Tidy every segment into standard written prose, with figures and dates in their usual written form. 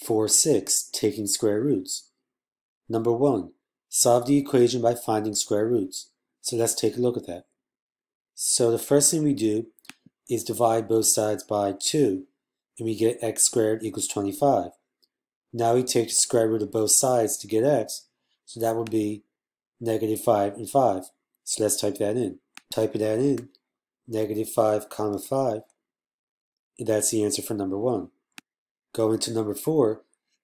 For 6, taking square roots. Number 1, solve the equation by finding square roots. So let's take a look at that. So the first thing we do is divide both sides by 2, and we get x squared equals 25. Now we take the square root of both sides to get x, so that would be negative 5 and 5. So let's type that in. Typing that in, negative 5 comma 5, and that's the answer for number 1. Going to number 4,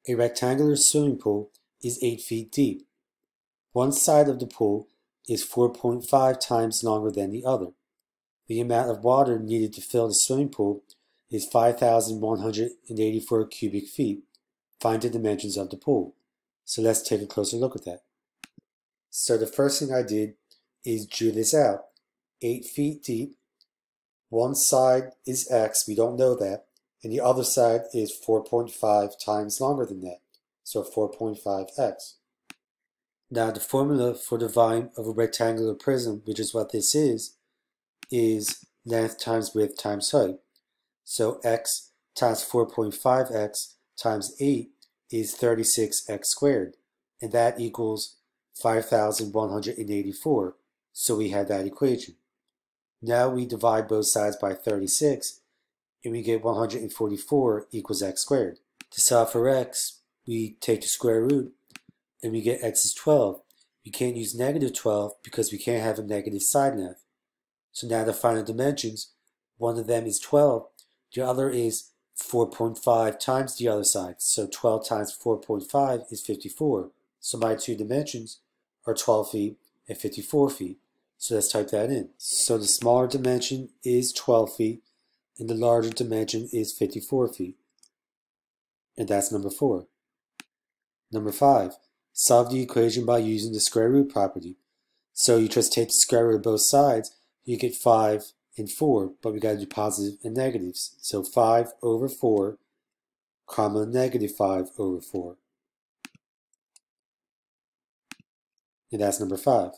a rectangular swimming pool is 8 feet deep. One side of the pool is 4.5 times longer than the other. The amount of water needed to fill the swimming pool is 5,184 cubic feet. Find the dimensions of the pool. So let's take a closer look at that. So the first thing I did is drew this out. 8 feet deep. One side is x, we don't know that, and the other side is 4.5 times longer than that, so 4.5x. Now the formula for the volume of a rectangular prism, which is what this is length times width times height. So x times 4.5x times 8 is 36x squared, and that equals 5,184, so we have that equation. Now we divide both sides by 36, and we get 144 equals x squared. To solve for x, we take the square root, and we get x is 12. We can't use negative 12 because we can't have a negative side length. So now to find the dimensions, one of them is 12, the other is 4.5 times the other side. So 12 times 4.5 is 54. So my two dimensions are 12 feet and 54 feet. So let's type that in. So the smaller dimension is 12 feet and the larger dimension is 54 feet. And that's number 4. Number 5, solve the equation by using the square root property. So you just take the square root of both sides, you get 5 and 4, but we got to do positive and negatives. So 5 over 4, comma negative 5 over 4. And that's number 5.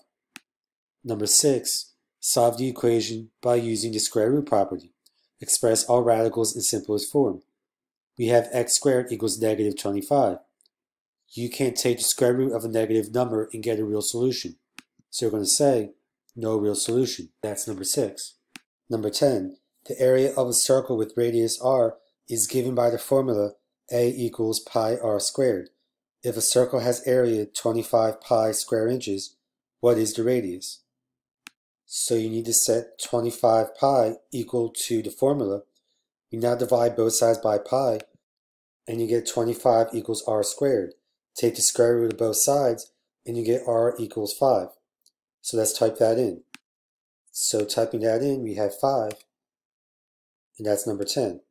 Number 6, solve the equation by using the square root property. Express all radicals in simplest form. We have x squared equals negative 25. You can't take the square root of a negative number and get a real solution. So you're going to say, no real solution. That's number 6. Number 10, the area of a circle with radius r is given by the formula a equals pi r squared. If a circle has area 25 pi square inches, what is the radius? So you need to set 25 pi equal to the formula. You now divide both sides by pi, and you get 25 equals r squared. Take the square root of both sides, and you get r equals 5. So let's type that in. So typing that in, we have 5, and that's number 10.